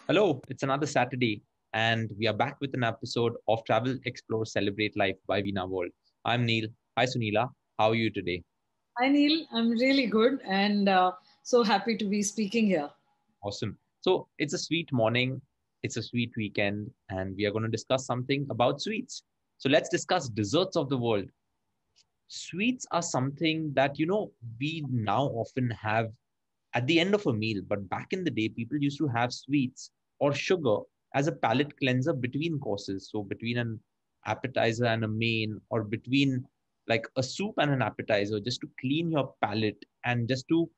Hello, it's another Saturday, and we are back with an episode of Travel, Explore, Celebrate Life by Veena World. I'm Neil. Hi, Sunila. How are you today? Hi, Neil. I'm really good and so happy to be speaking here. Awesome. So, it's a sweet morning, it's a sweet weekend, and we are going to discuss something about sweets. So, let's discuss desserts of the world. Sweets are something that, we now often have at the end of a meal, but back in the day, people used to have sweets or sugar as a palate cleanser between courses. So between an appetizer and a main, or between like a soup and an appetizer, just to clean your palate and just to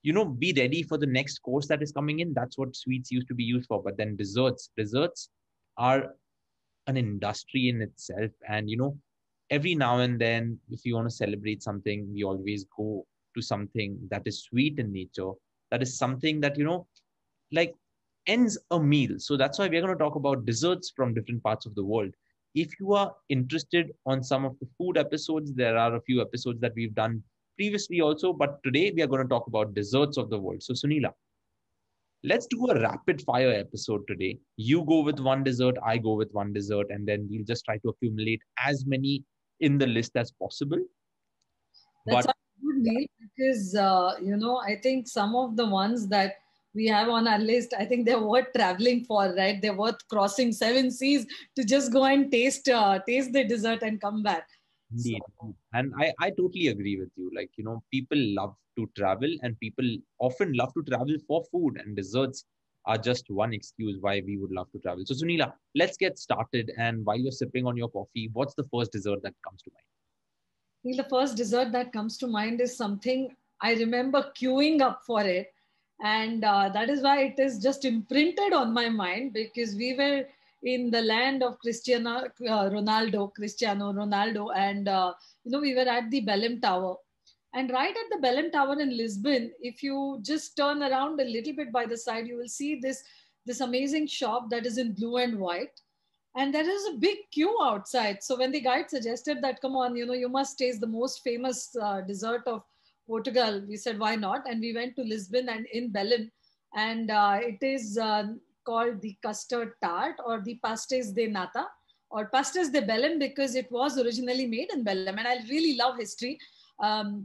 be ready for the next course that is coming in. That's what sweets used to be used for. But then desserts are an industry in itself. And every now and then, if you want to celebrate something, we always go to something that is sweet in nature, that is something that like ends a meal. So that's why we're going to talk about desserts from different parts of the world. If you are interested on some of the food episodes, there are a few episodes that we've done previously also, but today we are going to talk about desserts of the world. So Sunila, let's do a rapid fire episode today. You go with one dessert, I go with one dessert, and then we'll just try to accumulate as many in the list as possible. That's But a good, Neil, because I think some of the ones that we have on our list, I think they're worth traveling for, right? They're worth crossing seven seas to just go and taste the dessert and come back. So indeed, and I totally agree with you. Like, people love to travel, and people often love to travel for food, and desserts are just one excuse why we would love to travel. So, Sunila, let's get started. And while you're sipping on your coffee, what's the first dessert that comes to mind? Neil, the first dessert that comes to mind is something I remember queuing up for it. And that is why it is just imprinted on my mind because we were in the land of Cristiano Ronaldo, and we were at the Belém Tower. And right at the Belém Tower in Lisbon, if you just turn around a little bit by the side, you will see this amazing shop that is in blue and white, and there is a big queue outside. So when the guide suggested that, come on, you must taste the most famous dessert of Portugal, we said, why not? And we went to Lisbon and in Belém, and it is called the custard tart or the pastéis de nata or pastéis de Belém because it was originally made in Belém. And I really love history. The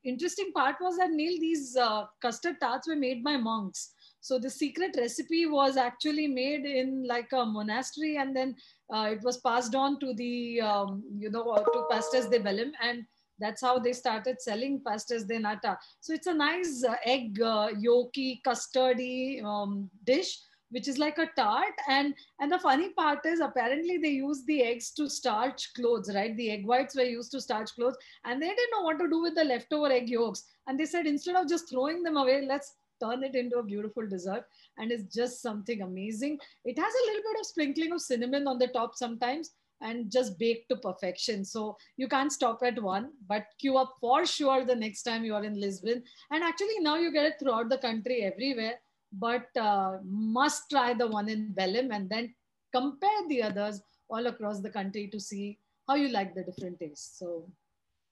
interesting part was that, Neil, these custard tarts were made by monks. So the secret recipe was actually made in like a monastery, and then it was passed on to to pastas de Belém, and that's how they started selling pastas de nata. So it's a nice egg yolky custardy dish, which is like a tart. And the funny part is apparently they use the eggs to starch clothes, right? The egg whites were used to starch clothes, and they didn't know what to do with the leftover egg yolks. And they said, instead of just throwing them away, let's turn it into a beautiful dessert. And it's just something amazing. It has a little bit of sprinkling of cinnamon on the top sometimes, and just baked to perfection. So you can't stop at one, but queue up for sure the next time you are in Lisbon. And actually now you get it throughout the country everywhere, but must try the one in Belém and then compare the others all across the country to see how you like the different tastes. So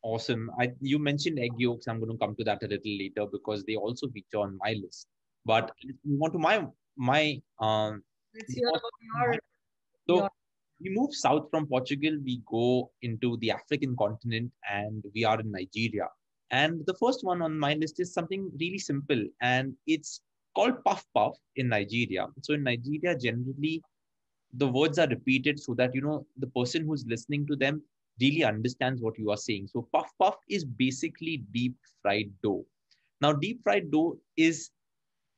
Awesome. You mentioned egg yolks. I'm going to come to that a little later because they also feature on my list. But let's move on to my let's hear because about your so we move south from Portugal, we go into the African continent, and we are in Nigeria. And the first one on my list is something really simple, and it's called puff puff in Nigeria. So in Nigeria, generally the words are repeated so that the person who's listening to them really understands what you are saying. So puff puff is basically deep fried dough. Now deep fried dough is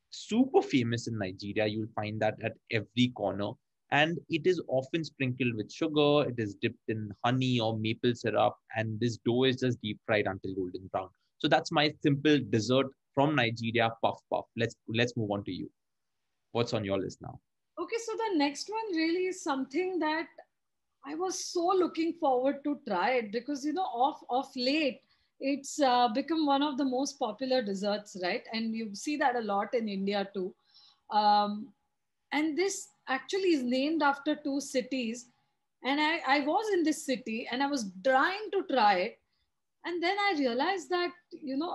super famous in Nigeria. You'll find that at every corner, and it is often sprinkled with sugar. It is dipped in honey or maple syrup, and this dough is just deep fried until golden brown. So that's my simple dessert from Nigeria, puff puff. Let's move on to you. What's on your list now? Okay, so the next one really is something that I was so looking forward to try it because of late it's become one of the most popular desserts, right? And you see that a lot in India too. Um, and this actually is named after two cities. And I was in this city and I was trying to try it, and then I realized that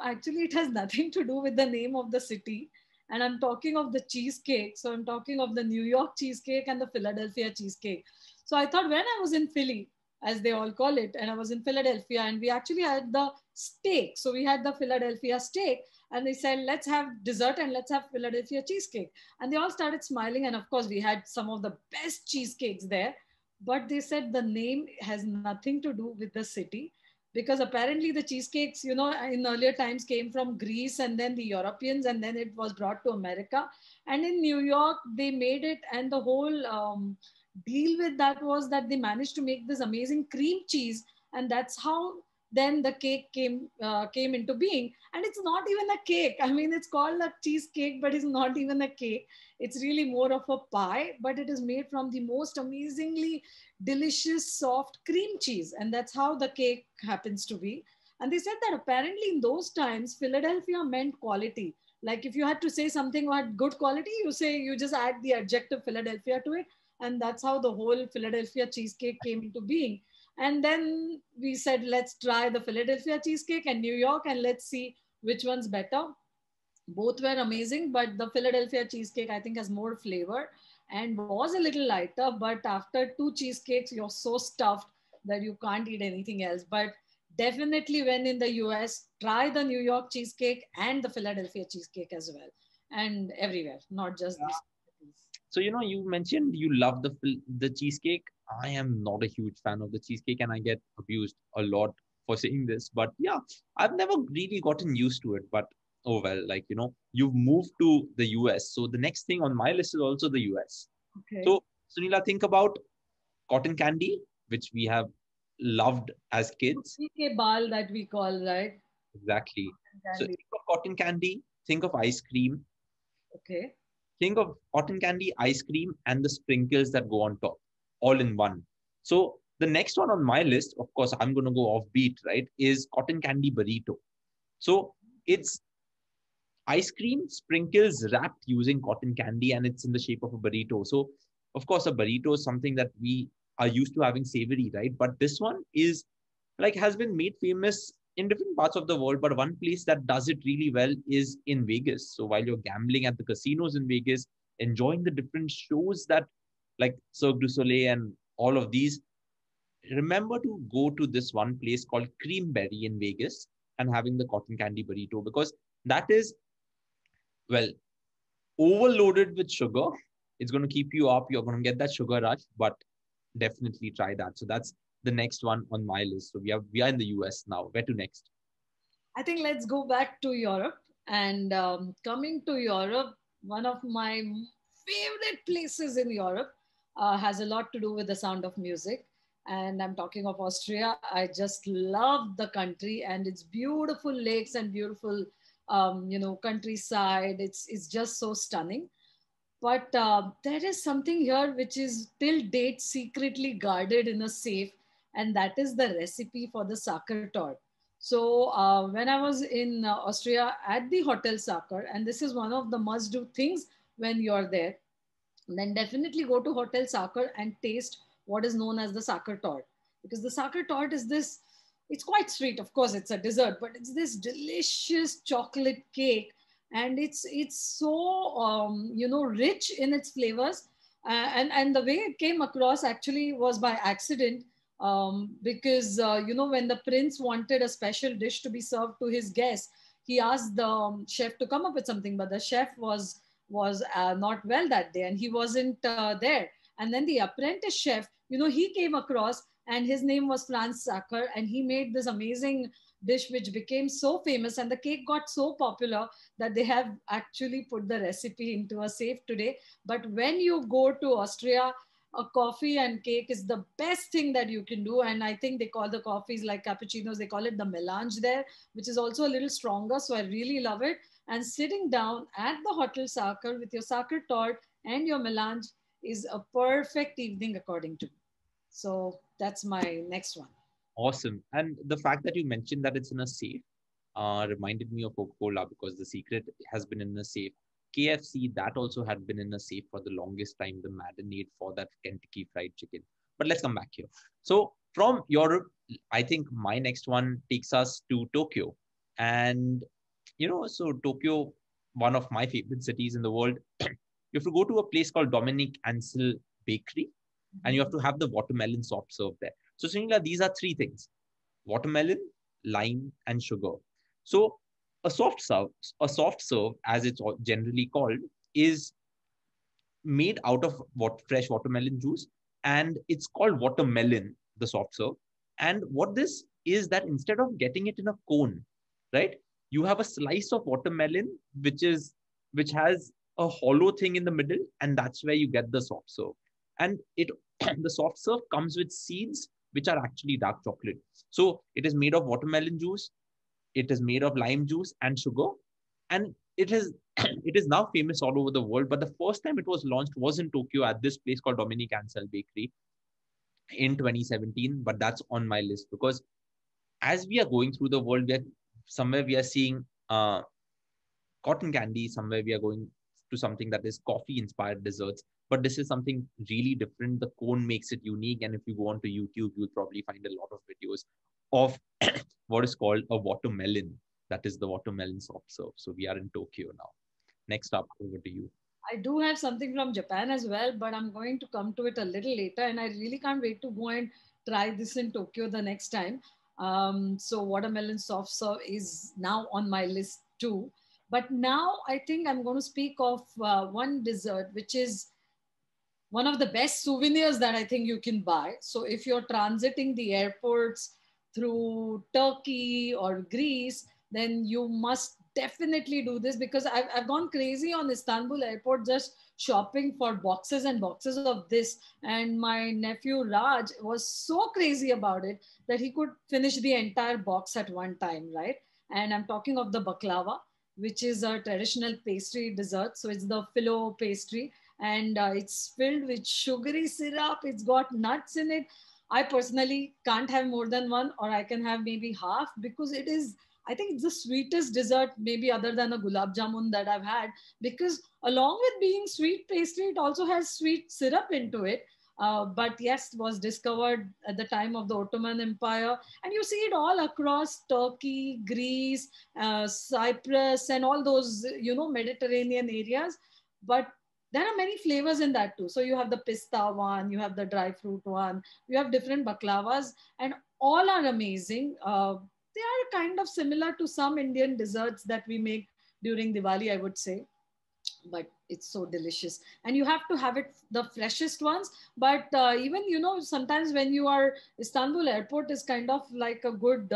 actually it has nothing to do with the name of the city, And I'm talking of the cheesecake. So I'm talking of the New York cheesecake and the Philadelphia cheesecake. So I thought when I was in Philly, as they all call it, and I was in Philadelphia, and we actually had the steak. So we had the Philadelphia steak, and they said, let's have dessert and let's have Philadelphia cheesecake. And they all started smiling. And of course, we had some of the best cheesecakes there. But they said the name has nothing to do with the city, because apparently the cheesecakes, in earlier times came from Greece and then the Europeans, and then it was brought to America. And in New York, they made it, and the whole deal with that was that they managed to make this amazing cream cheese, and that's how then the cake came into being. And it's not even a cake. I mean, it's called a cheesecake, but it's not even a cake. It's really more of a pie, but it is made from the most amazingly delicious soft cream cheese, and that's how the cake happens to be. And they said that apparently in those times Philadelphia meant quality. Like if you had to say something about good quality, you just add the adjective Philadelphia to it, and that's how the whole Philadelphia cheesecake came into being. And then we said, let's try the Philadelphia cheesecake and New York, and let's see which one's better. Both were amazing, but the Philadelphia cheesecake, I think, has more flavor and was a little lighter. But after two cheesecakes, you're so stuffed that you can't eat anything else. But definitely, when in the US, try the New York cheesecake and the Philadelphia cheesecake as well, and everywhere, not just this. So, you mentioned you love the cheesecake. I am not a huge fan of the cheesecake, and I get abused a lot for saying this. But yeah, I've never really gotten used to it. But oh well, like, you've moved to the US. So the next thing on my list is also the US. Okay. So, Sunila, think about cotton candy, which we have loved as kids. PK ball that we call, right? Exactly. So Candy. think of cotton candy, think of ice cream, Okay. think of cotton candy, ice cream, and the sprinkles that go on top, all in one. So the next one on my list, of course, I'm going to go offbeat, right, is cotton candy burrito. So it's ice cream, sprinkles wrapped using cotton candy, and it's in the shape of a burrito. So, of course, a burrito is something that we are used to having savory, right? But this one is like has been made famous in different parts of the world, but one place that does it really well is in Vegas. So while you're gambling at the casinos in Vegas, enjoying the different shows that like Cirque du Soleil and all of these, remember to go to this one place called Creamberry in Vegas and having the cotton candy burrito, because that is, well, overloaded with sugar. It's going to keep you up. You're going to get that sugar rush, but definitely try that. So that's the next one on my list. So we are in the US now. Where to next? I think let's go back to Europe. And coming to Europe, one of my favorite places in Europe has a lot to do with the sound of music. And I'm talking of Austria. I just love the country and its beautiful lakes and beautiful, countryside. It's just so stunning. But there is something here which is till date secretly guarded in a safe, and that is the recipe for the Sacher tort. So when I was in Austria at the Hotel Sacher, and this is one of the must-do things when you're there, then definitely go to Hotel Sacher and taste what is known as the Sacher tort. Because the Sacher tort is this, it's quite sweet, of course, it's a dessert, but it's this delicious chocolate cake, and it's so rich in its flavors. And the way it came across actually was by accident, because when the prince wanted a special dish to be served to his guests, he asked the chef to come up with something, but the chef was not well that day, and he wasn't there. And then the apprentice chef, he came across, and his name was Franz Sacher, and he made this amazing dish which became so famous, and the cake got so popular that they have actually put the recipe into a safe today. But when you go to Austria, a coffee and cake is the best thing that you can do. And I think they call the coffees like cappuccinos, they call it the melange there, which is also a little stronger. So I really love it. And sitting down at the Hotel Sacher with your Sacher tort and your melange is a perfect evening according to me. So that's my next one. Awesome. And the fact that you mentioned that it's in a safe reminded me of Coca-Cola, because the secret has been in a safe. KFC, that also had been in a safe for the longest time, the marinade for that Kentucky Fried Chicken. But let's come back here. So from Europe, I think my next one takes us to Tokyo. And, so Tokyo, one of my favorite cities in the world, you have to go to a place called Dominic Ansel Bakery, and you have to have the watermelon soft serve there. So, Srinila, these are three things: watermelon, lime, and sugar. So, a soft serve, as it's generally called, is made out of fresh watermelon juice, and it's called watermelon, the soft serve. And what this is that instead of getting it in a cone, right, you have a slice of watermelon which has a hollow thing in the middle, and that's where you get the soft serve. And it the soft serve comes with seeds which are actually dark chocolate. So it is made of watermelon juice, it is made of lime juice and sugar, and it is now famous all over the world. But the first time it was launched was in Tokyo at this place called Dominic Ansel Bakery in 2017. But that's on my list because as we are going through the world, somewhere we are seeing cotton candy, somewhere we are going to something that is coffee inspired desserts. But this is something really different. The cone makes it unique. And if you go onto YouTube, you'll probably find a lot of videos of what is called a watermelon. That is the watermelon soft serve. So we are in Tokyo now. Next up, over to you. I do have something from Japan as well, but I'm going to come to it a little later. And I really can't wait to go and try this in Tokyo the next time. So, watermelon soft serve is now on my list too. But now I think I'm going to speak of one dessert, which is one of the best souvenirs that I think you can buy. So if you're transiting the airports through Turkey or Greece, then you must definitely do this because I've gone crazy on Istanbul airport just shopping for boxes and boxes of this. And my nephew Raj was so crazy about it that he could finish the entire box at one time, right? And I'm talking of the baklava, which is a traditional pastry dessert. So it's the filo pastry and it's filled with sugary syrup. It's got nuts in it. I personally can't have more than one, or I can have maybe half because it is, I think it's the sweetest dessert, maybe other than a gulab jamun that I've had. Because along with being sweet pastry, it also has sweet syrup into it. But yes, was discovered at the time of the Ottoman Empire, and you see it all across Turkey, Greece, Cyprus, and all those Mediterranean areas. But there are many flavors in that too. So you have the pista one, you have the dry fruit one, you have different baklavas, and all are amazing. They are kind of similar to some Indian desserts that we make during Diwali, I would say, but it's so delicious. And you have to have it the freshest ones. But even sometimes when you are, Istanbul airport is kind of like a good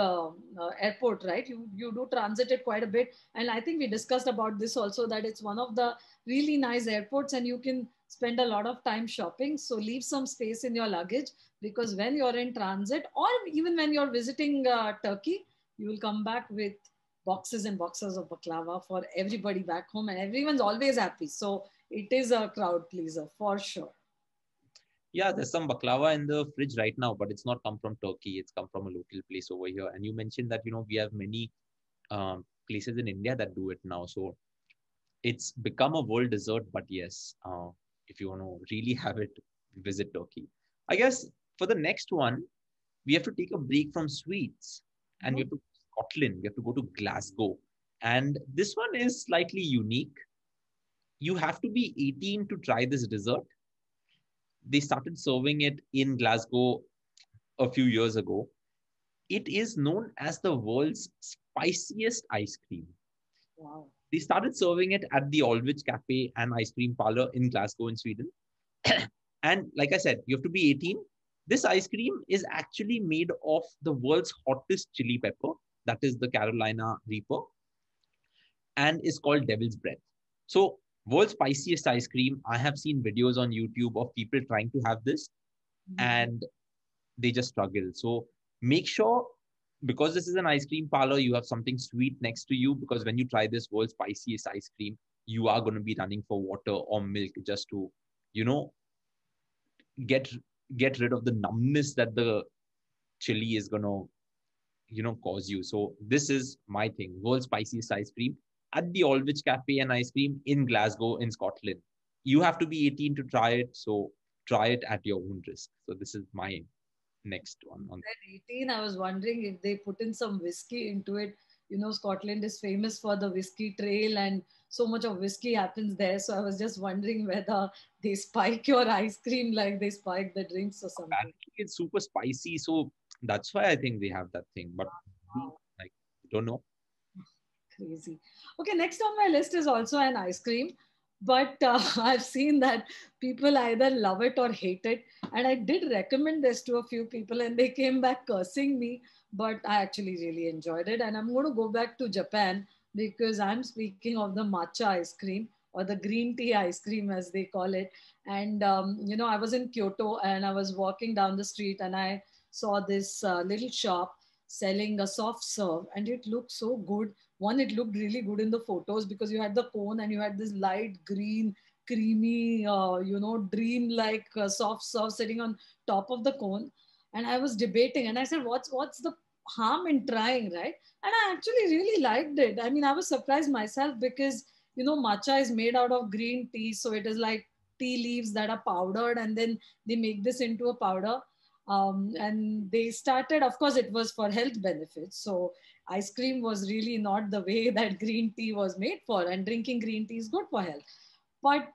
airport, right? You do transit it quite a bit, and I think we discussed about this also, that it's one of the really nice airports and you can spend a lot of time shopping. So leave some space in your luggage, because when you're in transit or even when you're visiting Turkey, you will come back with boxes and boxes of baklava for everybody back home, and everyone's always happy. So it is a crowd pleaser for sure. Yeah, there's some baklava in the fridge right now, but it's not come from Turkey. It's come from a local place over here. And you mentioned that, we have many places in India that do it now. So it's become a world dessert. But yes, if you want to really have it, visit Turkey. I guess for the next one, we have to take a break from sweets and we have to go to Scotland. We have to go to Glasgow. And this one is slightly unique. You have to be 18 to try this dessert. They started serving it in Glasgow a few years ago. It is known as the world's spiciest ice cream. Wow. They started serving it at the Aldwych Cafe and Ice Cream Parlor in Glasgow, in Sweden. And like I said, you have to be 18. This ice cream is actually made of the world's hottest chili pepper, that is the Carolina Reaper, and is called Devil's Breath. So, world's spiciest ice cream. I have seen videos on YouTube of people trying to have this, and they just struggle. So, make sure, because this is an ice cream parlor, you have something sweet next to you, because when you try this world's spiciest ice cream, you are going to be running for water or milk just to, you know, get get rid of the numbness that the chili is going to, cause you. So this is my thing: world's spiciest ice cream at the Aldwych Cafe and Ice Cream in Glasgow, in Scotland. You have to be 18 to try it, so try it at your own risk. So this is my next one. At 18, I was wondering if they put in some whiskey into it Scotland is famous for the whiskey trail, and so much of whiskey happens there. So I was just wondering whether they spike your ice cream like they spike the drinks or something. Apparently, it's super spicy, so that's why I think they have that thing. But we, Wow, like, don't know. crazy. Okay, next on my list is also an ice cream, but I've seen that people either love it or hate it. And I did recommend this to a few people, and they came back cursing me, but I actually really enjoyed it. And I'm going to go back to Japan because I'm speaking of the matcha ice cream or the green tea ice cream, as they call it. And, I was in Kyoto and I was walking down the street and I saw this little shop selling a soft serve, and it looked so good. One, it looked really good in the photos because you had the cone and you had this light green, creamy, dream like soft serve sitting on top of the cone. And I was debating, and I said, what's the harm in trying, right? And I actually really liked it. I mean, I was surprised myself because matcha is made out of green tea, so it is like tea leaves that are powdered, and then they make this into a powder. And they started, of course, it was for health benefits. So ice cream was really not the way that green tea was made for, and drinking green tea is good for health. But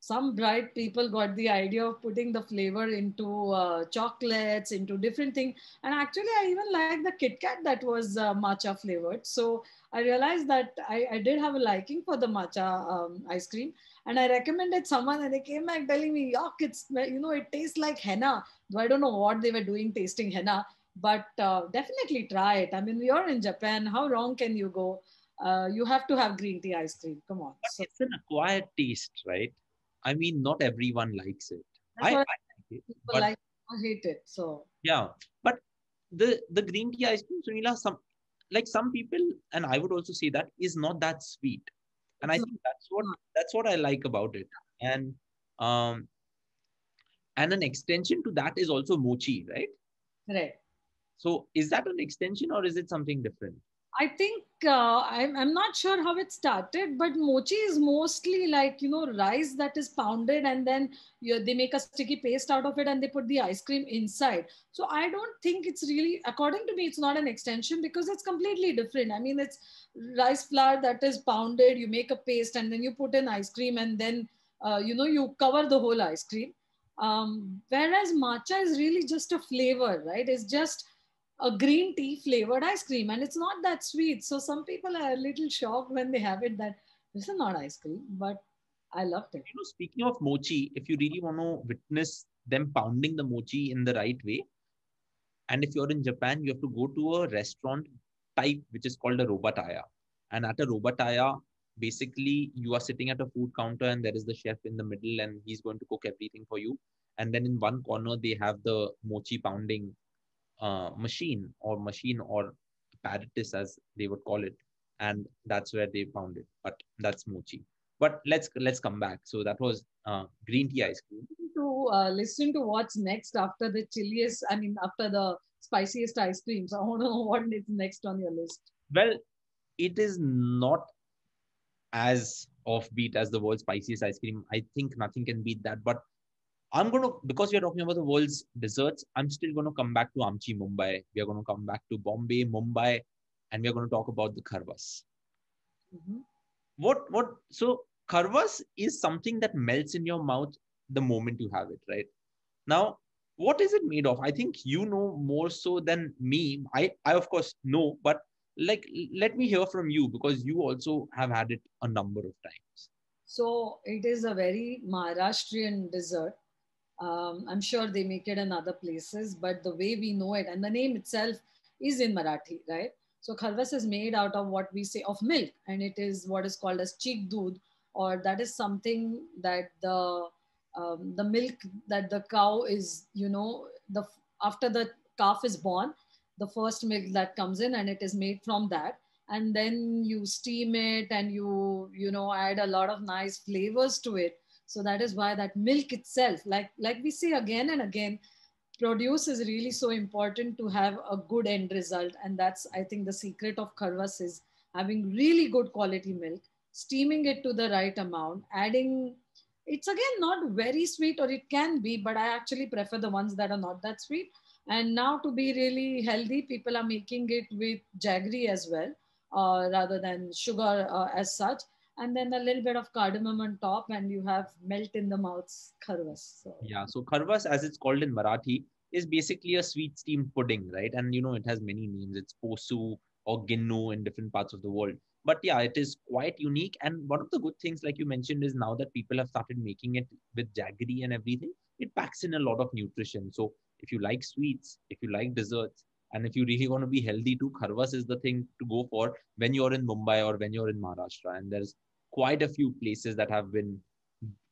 some bright people got the idea of putting the flavor into chocolates, into different things. And actually, I even like the Kit Kat that was matcha flavored. So I realized that I did have a liking for the matcha ice cream. And I recommended someone, and they came back telling me, yuck, it tastes like henna. Though I don't know what they were doing tasting henna, but definitely try it. I mean, you're in Japan. How wrong can you go? You have to have green tea ice cream. Come on. But So it's an acquired taste, right? I mean, not everyone likes it. that's what I like it, people but like or hate it. So yeah. But the green tea ice cream, Sunila, some people, and I would also say that is not that sweet, and I it's not, think that's what I like about it. And um, and an extension to that is also mochi, right? correct. So is that an extension or is it something different? I think I'm not sure how it started, but mochi is mostly like rice that is pounded, and then they make a sticky paste out of it and they put the ice cream inside. So I don't think it's really, according to me, it's not an extension because it's completely different. I mean, it's rice flour that is pounded. You make a paste and then you put in ice cream, and then you cover the whole ice cream. Whereas matcha is really just a flavor, right? It's just a green tea flavored ice cream, and it's not that sweet. So some people are a little shocked when they have it that this is not ice cream, but I loved it. Speaking of mochi, if you really want to witness them pounding the mochi in the right way, and if you're in Japan, you have to go to a restaurant type which is called a robataya. And at a robataya, basically you are sitting at a food counter and there is the chef in the middle and he's going to cook everything for you. And then in one corner they have the mochi pounding machine or apparatus as they would call it, and that's where they pound it. But that's mochi. But let's come back. So that was green tea ice cream. To listen to what's next after the chilliest, I mean, after the spiciest ice creams. I want to know what is next on your list. Well, it is not as offbeat as the world's spiciest ice cream. I think nothing can beat that. But because we are talking about the world's desserts, I'm still gonna come back to Amchi, Mumbai. We are gonna come back to Bombay, Mumbai, and we are gonna talk about the kharvas. Mhm. So kharvas is something that melts in your mouth the moment you have it, right? Now, what is it made of? I think you know more so than me. I of course know, but let me hear from you because you also have had it a number of times. So it is a very Maharashtrian dessert. I'm sure they make it in other places, but the way we know it and the name itself is in Marathi, right? So kharvas is made out of what we say of milk, and it is what is called as chik doodh, or that is something that the milk that the cow is, the after the calf is born, the first milk that comes in, and it is made from that, and then you steam it and you add a lot of nice flavors to it. So that is why that milk itself, like we say again and again, produce is really so important to have a good end result. And that's, I think, the secret of kharvas is having really good quality milk, steaming it to the right amount, adding, it's again not very sweet, or it can be, but I actually prefer the ones that are not that sweet. And now, to be really healthy, people are making it with jaggery as well, rather than sugar as such. And then a little bit of cardamom on top, and you have melt in the mouth kharvas. So Yeah, so kharvas, as it's called in Marathi, is basically a sweet steamed pudding, right? And it has many names. It's posu or ginnu in different parts of the world. But yeah, it is quite unique. And one of the good things, like you mentioned, is now that people have started making it with jaggery and everything, it packs in a lot of nutrition. So if you like sweets, if you like desserts, and if you really want to be healthy too, kharvas is the thing to go for when you're in Mumbai or when you're in Maharashtra. And there's quite a few places that have been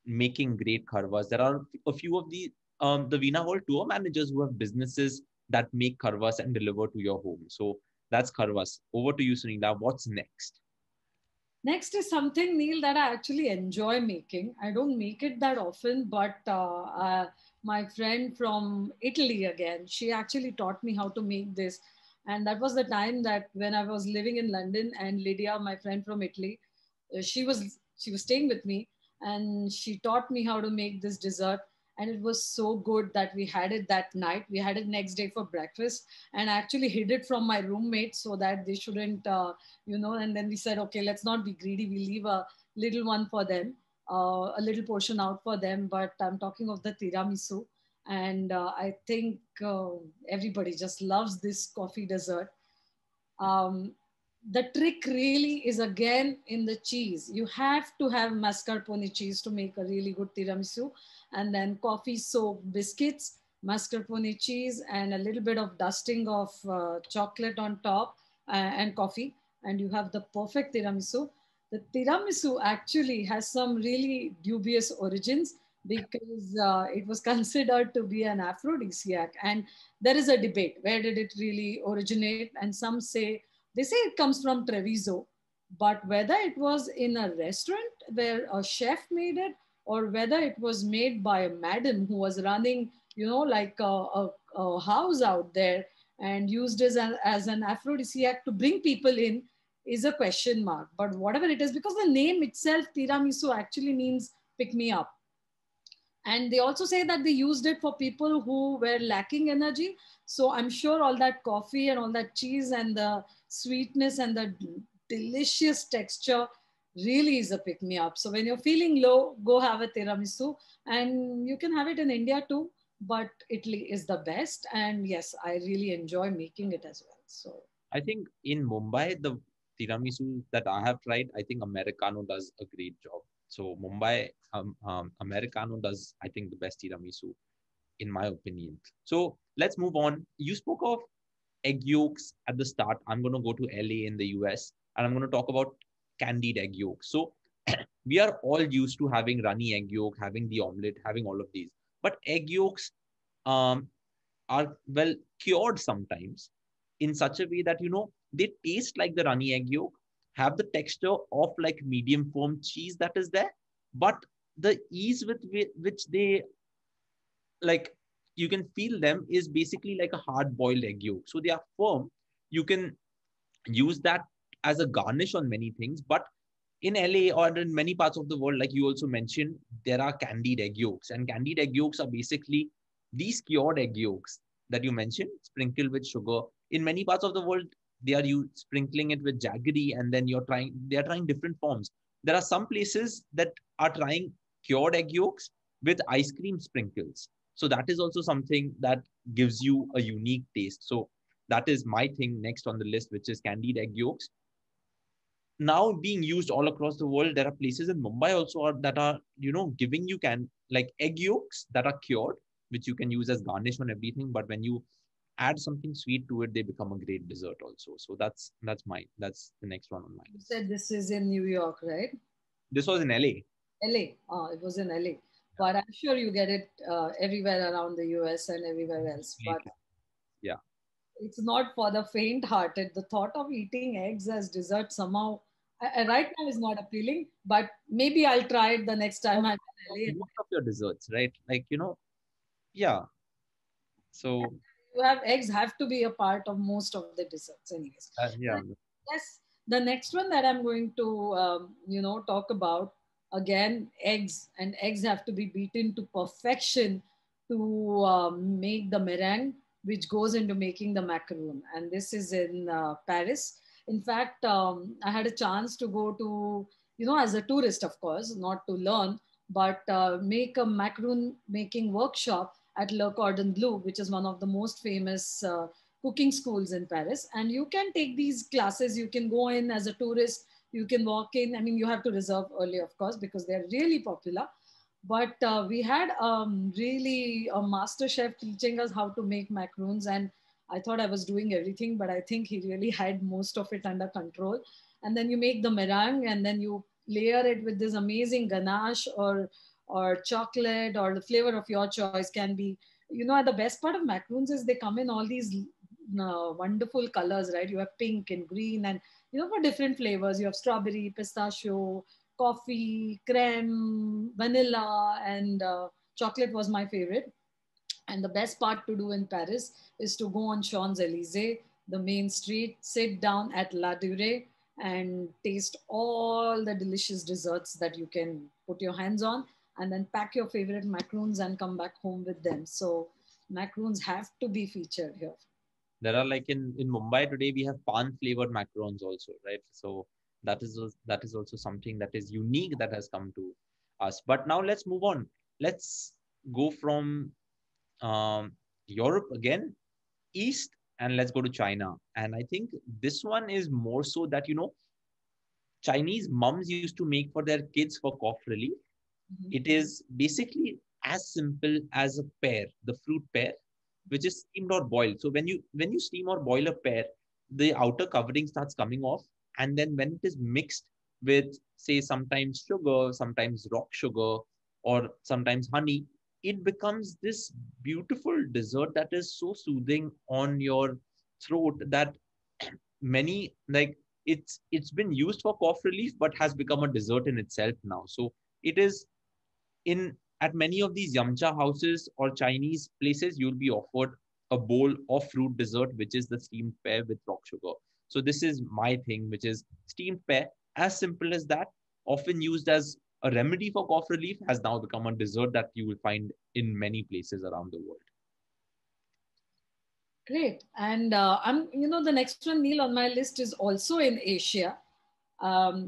making great kharvas. There are a few of the Veena World tour managers who have businesses that make kharvas and deliver to your home. So that's kharvas. Over to you, Sunila. What's next? next is something, Neil, that I actually enjoy making. I don't make it that often, but my friend from Italy again, she actually taught me how to make this. And that was the time that when I was living in London, and Lydia, my friend from Italy, she was staying with me, and she taught me how to make this dessert. And it was so good that we had it that night. We had it next day for breakfast, and I actually hid it from my roommates so that they shouldn't and then we said, okay, let's not be greedy, we leave a little one for them, a little portion out for them. But I'm talking of the tiramisu, and I think everybody just loves this coffee dessert. um, the trick really is again in the cheese. You have to have mascarpone cheese to make a really good tiramisu, and then coffee soaked biscuits, mascarpone cheese, and a little bit of dusting of chocolate on top, and coffee, and you have the perfect tiramisu. The tiramisu actually has some really dubious origins, because it was considered to be an aphrodisiac, and there is a debate, where did it really originate? And some say, they say it comes from Treviso, but whether it was in a restaurant where a chef made it, or whether it was made by a madam who was running, like a house out there, and used as an aphrodisiac to bring people in, is a question mark. But whatever it is, because the name itself, tiramisu, actually means pick me up. And they also say that they used it for people who were lacking energy. So I'm sure all that coffee and all that cheese and the sweetness and the delicious texture really is a pick me up. So when you're feeling low, go have a tiramisu, and you can have it in India too, but Italy is the best. And yes, I really enjoy making it as well. So I think in Mumbai, the tiramisu that I have tried, I think Americano does a great job. So Mumbai Americano does, I think, the best tiramisu in my opinion. So let's move on. You spoke of egg yolks at the start. I'm going to go to LA in the US, and I'm going to talk about candied egg yolks. So we are all used to having runny egg yolk, having the omelette, having all of these. But egg yolks um, are well cured sometimes in such a way that they taste like the runny egg yolk, have the texture of like medium firm cheese that is there, but the ease with which they like you can feel them is basically like a hard boiled egg yolk. So they are firm. You can use that as a garnish on many things. But in LA or in many parts of the world, like you also mentioned, there are candied egg yolks. And candied egg yolks are basically these cured egg yolks that you mentioned, sprinkled with sugar. In many parts of the world, they are you sprinkling it with jaggery, and then they are trying different forms. There are some places that are trying cured egg yolks with ice cream sprinkles. So that is also something that gives you a unique taste. So that is my thing next on the list, which is candied egg yolks. Now being used all across the world. There are places in Mumbai also that are, giving you like egg yolks that are cured, which you can use as garnish on everything. But when you add something sweet to it, they become a great dessert also. So that's the next one on my you list. said this is in New York, right? This was in LA. LA. Oh, it was in LA. But I'm sure you get it everywhere around the US and everywhere else. But Yeah. it's not for the faint-hearted. The thought of eating eggs as dessert somehow right now is not appealing. But maybe I'll try it the next time I'm in LA. Most of your desserts, right? Like, yeah. So, You have eggs have to be a part of most of the desserts, anyways. yeah. Yes, the next one that I'm going to talk about, again, eggs, and eggs have to be beaten to perfection to make the meringue, which goes into making the macaroon. And this is in Paris. In fact, I had a chance to go to, as a tourist, of course, not to learn, but make a macaroon making workshop at Le Cordon Bleu, which is one of the most famous cooking schools in Paris. And you can take these classes. You can go in as a tourist. You can walk in. I mean, you have to reserve early, of course, because they're really popular. But we had really a master chef teaching us how to make macaroons, and I thought I was doing everything, but I think he really had most of it under control. And then you make the meringue, and then you layer it with this amazing ganache or chocolate, or the flavor of your choice can be. The best part of macaroons is they come in all these wonderful colors, right? You have pink and green, and for different flavors. You have strawberry, pistachio, coffee, creme, vanilla, and chocolate was my favorite. And the best part to do in Paris is to go on Champs Elysees, the main street, sit down at La Durée, and taste all the delicious desserts that you can put your hands on, and then pack your favorite macaroons and come back home with them. So macaroons have to be featured here. There are like in Mumbai today, we have pan flavored macarons also, right? So that is also something that is unique that has come to us. But now let's move on. Let's go from Europe again, east, and let's go to China. And I think this one is more so that, Chinese mums used to make for their kids for cough relief. Mhm. It is basically as simple as a pear, the fruit pear, which is steamed or boiled. So when you steam or boil a pear, the outer covering starts coming off, and then when it is mixed with, say, sometimes sugar, sometimes rock sugar, or sometimes honey, it becomes this beautiful dessert that is so soothing on your throat that many, like, it's been used for cough relief but has become a dessert in itself now. So it is in at many of these yamcha houses or Chinese places, you'll be offered a bowl of fruit dessert, which is the steamed pear with rock sugar. So this is my thing, which is steamed pear, as simple as that, often used as a remedy for cough relief, has now become a dessert that you will find in many places around the world. Great. And the next one, Neil, on my list is also in Asia.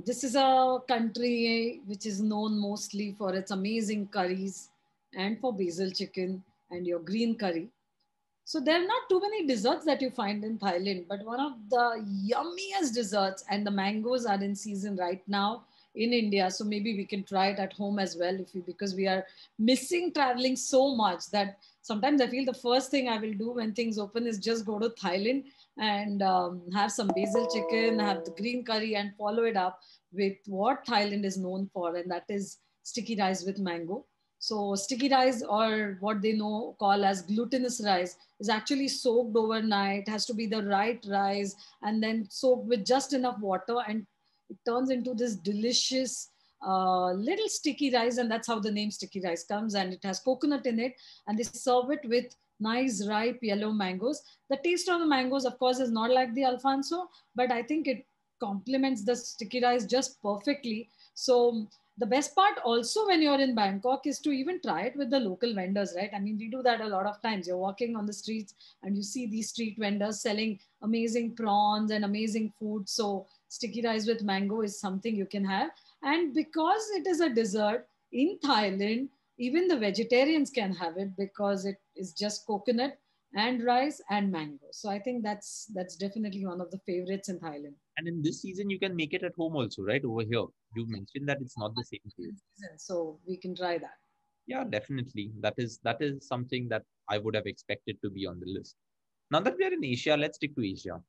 This is a country which is known mostly for its amazing curries and for basil chicken and your green curry. So there are not too many desserts that you find in Thailand, but one of the yummiest desserts, and the mangoes are in season right now in India. So maybe we can try it at home as well, because we are missing traveling so much that sometimes I feel the first thing I will do when things open is just go to Thailand and have some basil chicken, have the green curry, and follow it up with what Thailand is known for, and that is sticky rice with mango. So sticky rice, or what they know call as glutinous rice, is actually soaked overnight. Has to be the right rice, and then soaked with just enough water, and it turns into this delicious little sticky rice, and that's how the name sticky rice comes. And it has coconut in it, and they serve it with nice ripe yellow mangoes. The taste of the mangoes, of course, is not like the Alfonso, but I think it complements the sticky rice just perfectly. So the best part also when you're in Bangkok is to even try it with the local vendors, right? I mean, we do that a lot of times. You're walking on the streets and you see these street vendors selling amazing prawns and amazing food. So sticky rice with mango is something you can have. And because it is a dessert in Thailand, even the vegetarians can have it because it is just coconut and rice and mango. So I think that's definitely one of the favorites in Thailand. And in this season, you can make it at home also, right? Over here, you mentioned that it's not the same taste. So we can try that. Yeah, definitely. That is something that I would have expected to be on the list. Now that we are in Asia, let's stick to Asia.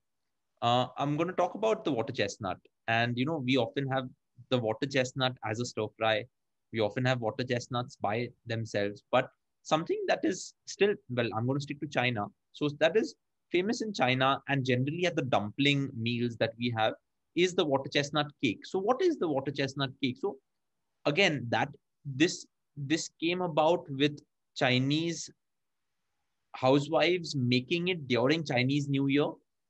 I'm going to talk about the water chestnut. And, we often have the water chestnut as a stir fry. We often have water chestnuts by themselves. But something that is still, well, I'm going to stick to China. So that is famous in China and generally at the dumpling meals that we have is the water chestnut cake. So what is the water chestnut cake? So again, this this came about with Chinese housewives making it during Chinese New Year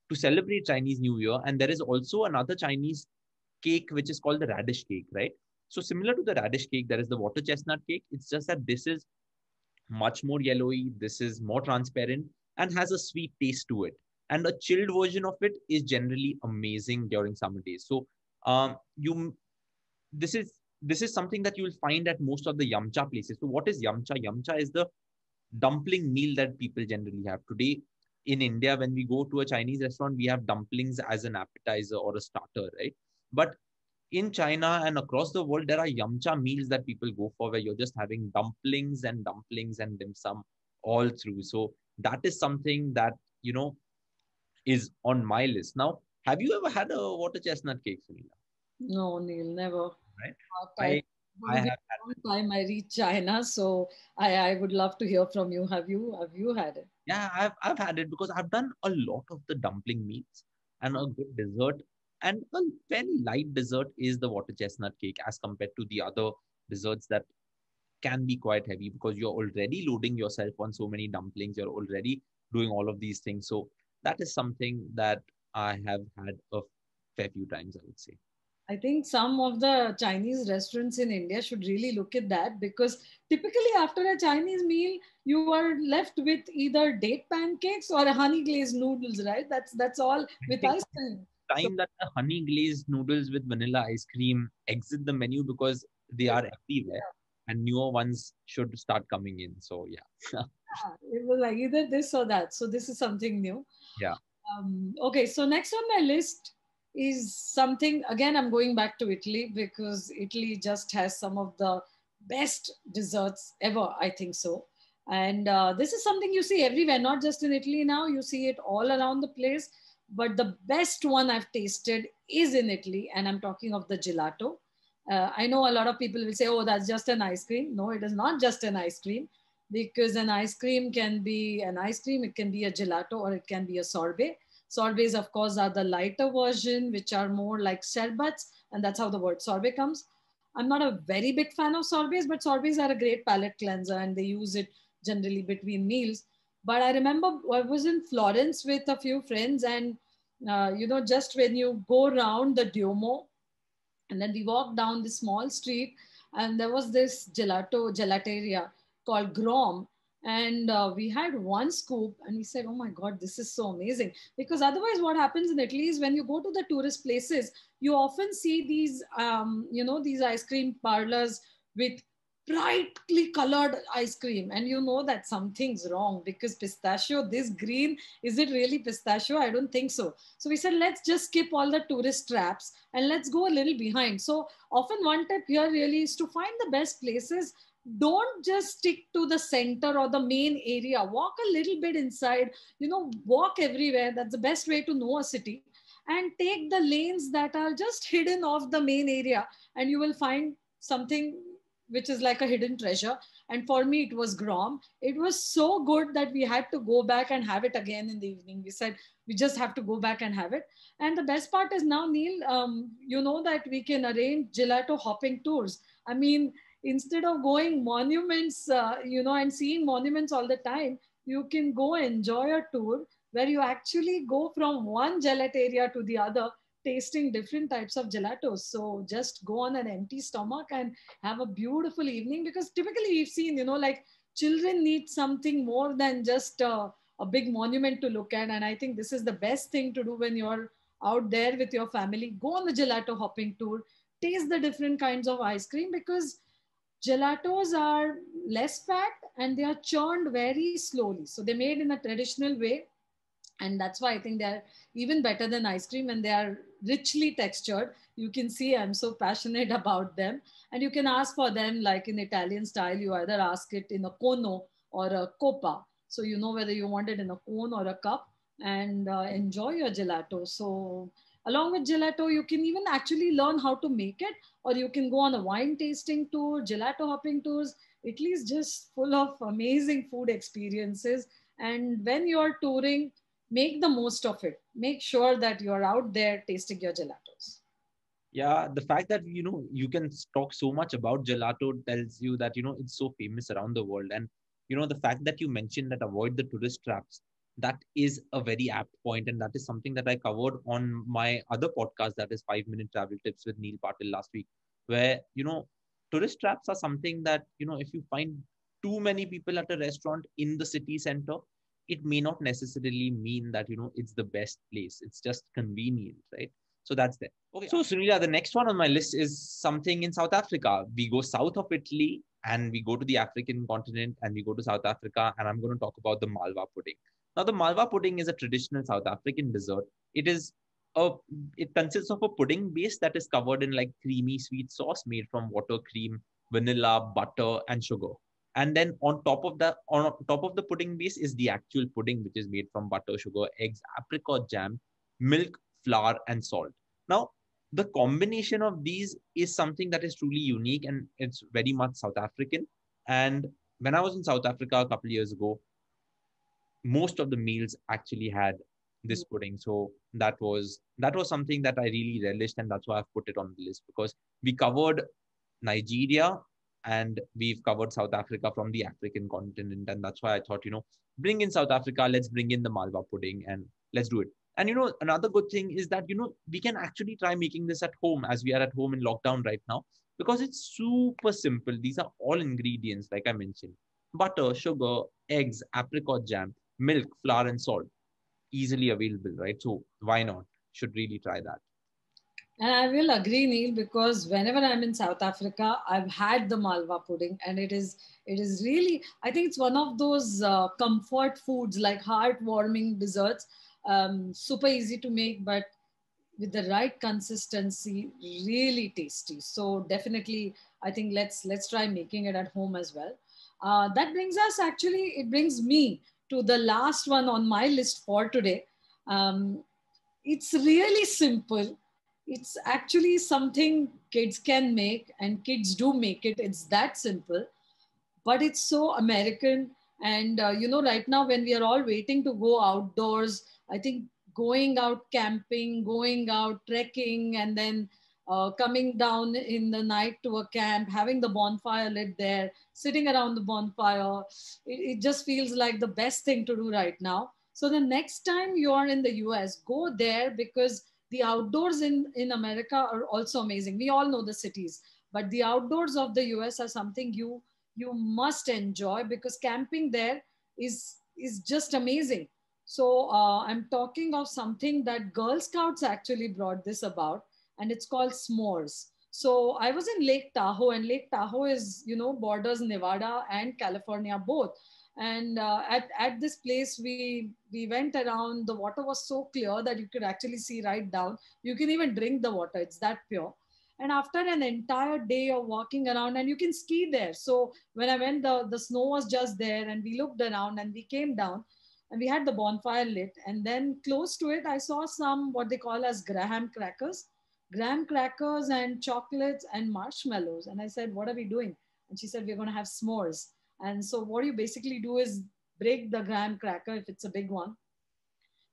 to celebrate Chinese New Year. And there is also another Chinese cake which is called the radish cake, right? So similar to the radish cake, there is the water chestnut cake. It's just that this is much more yellowy, this is more transparent and has a sweet taste to it. and a chilled version of it is generally amazing during summer days. So you this is this is something that you will find at most of the yamcha places. So what is yamcha? Yamcha is the dumpling meal that people generally have today. In India, when we go to a Chinese restaurant, we have dumplings as an appetizer or a starter, right? But in China and across the world, there are yamcha meals that people go for where you're just having dumplings and dim sum all through. So that is something that, is on my list. Now, have you ever had a water chestnut cake, Sunila? No, Neil, never. Right? I I I gonna be have a long time I reach China, so I would love to hear from you. Have you had it? Yeah, I've had it because I've done a lot of the dumpling meats, and a good dessert and a fairly light dessert is the water chestnut cake as compared to the other desserts that can be quite heavy because you're already loading yourself on so many dumplings. You're already doing all of these things. So that is something that I have had a fair few times, I would say. I think some of the Chinese restaurants in India should really look at that, because typically after a Chinese meal, you are left with either date pancakes or a honey glazed noodles, right? That's all I with think ice cream. So time that the honey glazed noodles with vanilla ice cream exit the menu because they are everywhere and newer ones should start coming in. So yeah. yeah, it was like either this or that. So this is something new. Yeah. Okay, so next on my list is something, again, I'm going back to Italy because Italy just has some of the best desserts ever, I think so. And this is something you see everywhere, not just in Italy now, you see it all around the place. But the best one I've tasted is in Italy, and I'm talking of the gelato. I know a lot of people will say, oh, that's just an ice cream. No, it is not just an ice cream, because an ice cream can be an ice cream, it can be a gelato, or it can be a sorbet. Sorbets, of course, are the lighter version, which are more like sherbets, and that's how the word sorbet comes. I'm not a very big fan of sorbets, but sorbets are a great palate cleanser, and they use it generally between meals. But I remember I was in Florence with a few friends, and just when you go around the Duomo, and then we walked down this small street, and there was this gelateria called Grom. And we had one scoop, and we said, oh my God, this is so amazing. Because otherwise, what happens in Italy is when you go to the tourist places, you often see these ice cream parlors with brightly colored ice cream. And you know that something's wrong, because pistachio, this green, is it really pistachio? I don't think so. So we said, let's just skip all the tourist traps and let's go a little behind. So often one tip here really is to find the best places. Don't just stick to the center or the main area. Walk a little bit inside, walk everywhere. That's the best way to know a city. And take the lanes that are just hidden off the main area, and you will find something which is like a hidden treasure. And for me, it was Grom. It was so good that we had to go back and have it again in the evening. We said, we just have to go back and have it. And the best part is now, Neil, you know that we can arrange gelato hopping tours. I mean, instead of going monuments, and seeing monuments all the time, you can go enjoy a tour where you actually go from one gelateria to the other, tasting different types of gelatos. So just go on an empty stomach and have a beautiful evening, because typically we've seen, like children need something more than just a big monument to look at. And I think this is the best thing to do when you're out there with your family. Go on the gelato hopping tour, taste the different kinds of ice cream, because gelatos are less fat and they are churned very slowly. So they're made in a traditional way, and that's why I think they're even better than ice cream, and they are richly textured. You can see I'm so passionate about them. And you can ask for them like in Italian style. You either ask it in a cono or a copa, so you know whether you want it in a cone or a cup, and enjoy your gelato. So along with gelato, you can even actually learn how to make it, or you can go on a wine tasting tour, gelato hopping tours. Italy is just full of amazing food experiences. And when you're touring, make the most of it. Make sure that you're out there tasting your gelatos. Yeah, the fact that you can talk so much about gelato tells you that it's so famous around the world. And the fact that you mentioned that avoid the tourist traps, that is a very apt point, and that is something that I covered on my other podcast, that is 5 Minute Travel Tips with Neil Patil last week, where tourist traps are something that if you find too many people at a restaurant in the city center, it may not necessarily mean that, it's the best place. It's just convenient, right? So that's there. Okay. So Sunila, the next one on my list is something in South Africa. We go south of Italy and we go to the African continent and we go to South Africa, and I'm going to talk about the Malva pudding. Now, the Malva pudding is a traditional South African dessert. It is a it consists of a pudding base that is covered in like creamy sweet sauce made from water, cream, vanilla, butter, and sugar. And then on top of the pudding base is the actual pudding, which is made from butter, sugar, eggs, apricot jam, milk, flour, and salt. Now, the combination of these is something that is truly unique, and it's very much South African. And when I was in South Africa a couple of years ago, most of the meals actually had this pudding. So that was something that I really relished, and that's why I've put it on the list, because we covered Nigeria and we've covered South Africa from the African continent. And that's why I thought, bring in South Africa, let's bring in the Malva pudding and let's do it. And another good thing is that, we can actually try making this at home, as we are at home in lockdown right now, because it's super simple. These are all ingredients, like I mentioned: butter, sugar, eggs, apricot jam, milk, flour, and salt. Easily available, right? So why not? Should really try that. And I will agree, Neil, because whenever I'm in South Africa, I've had the Malva pudding, and it is really, I think it's one of those comfort foods, like heartwarming desserts. Super easy to make, but with the right consistency, really tasty. So definitely, I think let's try making it at home as well. That brings us, actually, it brings me to the last one on my list for today. Um, it's really simple. It's actually something kids can make, and kids do make it. It's that simple, but it's so American. And right now, when we are all waiting to go outdoors, I think going out camping, going out trekking, and then coming down in the night to a camp, having the bonfire lit there, sitting around the bonfire, it just feels like the best thing to do right now. So the next time you are in the US, go there, because the outdoors in America are also amazing. We all know the cities, but the outdoors of the US are something you must enjoy, because camping there is just amazing. So I'm talking of something that Girl Scouts actually brought this about, and it's called s'mores. So I was in Lake Tahoe, and Lake Tahoe is, borders Nevada and California both. And at this place, we went around. The water was so clear that you could actually see right down. You can even drink the water; it's that pure. And after an entire day of walking around, and you can ski there. So when I went, the snow was just there, and we looked around and we came down, and we had the bonfire lit. And then close to it, I saw some what they call as graham crackers and chocolates and marshmallows. And I said, what are we doing? And she said, we're going to have s'mores. And so what you basically do is break the graham cracker, if it's a big one,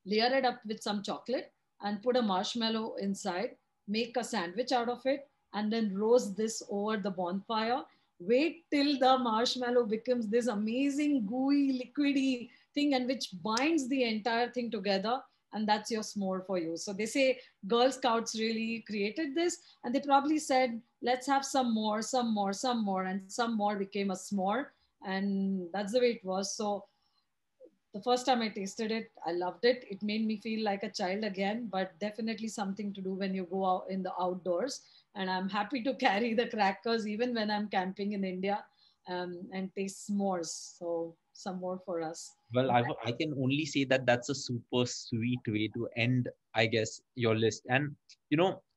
layer it up with some chocolate, and put a marshmallow inside, make a sandwich out of it, and then roast this over the bonfire. Wait till the marshmallow becomes this amazing gooey, liquidy thing, and which binds the entire thing together. And that's your s'more for you. So they say Girl Scouts really created this, and they probably said, let's have some more, some more, some more, and some more became a s'more. And that's the way it was. So the first time I tasted it, I loved it. It made me feel like a child again, but definitely something to do when you go out in the outdoors. And I'm happy to carry the crackers even when I'm camping in India, and taste s'mores. So some more for us. Well, I can only say that that's a super sweet way to end, I guess, your list. And,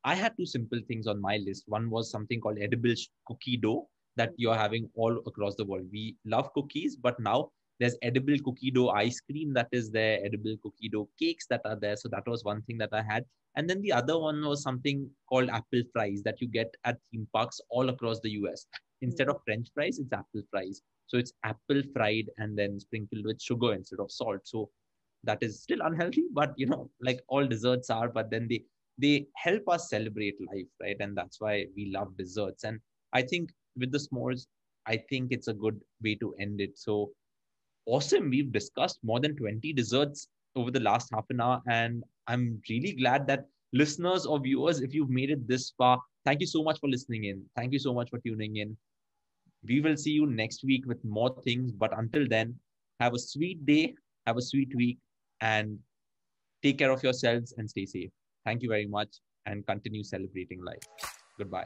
I had two simple things on my list. One was something called edible cookie dough that you're having all across the world. We love cookies, but now there's edible cookie dough ice cream that is there, edible cookie dough cakes that are there. So that was one thing that I had. And then the other one was something called apple fries that you get at theme parks all across the US. Instead of French fries, it's apple fries. So it's apple fried and then sprinkled with sugar instead of salt. So that is still unhealthy, but like all desserts are, but then they help us celebrate life, right? And that's why we love desserts. And I think with the s'mores, I think it's a good way to end it. So awesome. We've discussed more than 20 desserts over the last half an hour. And I'm really glad that listeners or viewers, if you've made it this far, thank you so much for listening in. Thank you so much for tuning in. We will see you next week with more things. But until then, have a sweet day. Have a sweet week and take care of yourselves and stay safe. Thank you very much and continue celebrating life. Goodbye.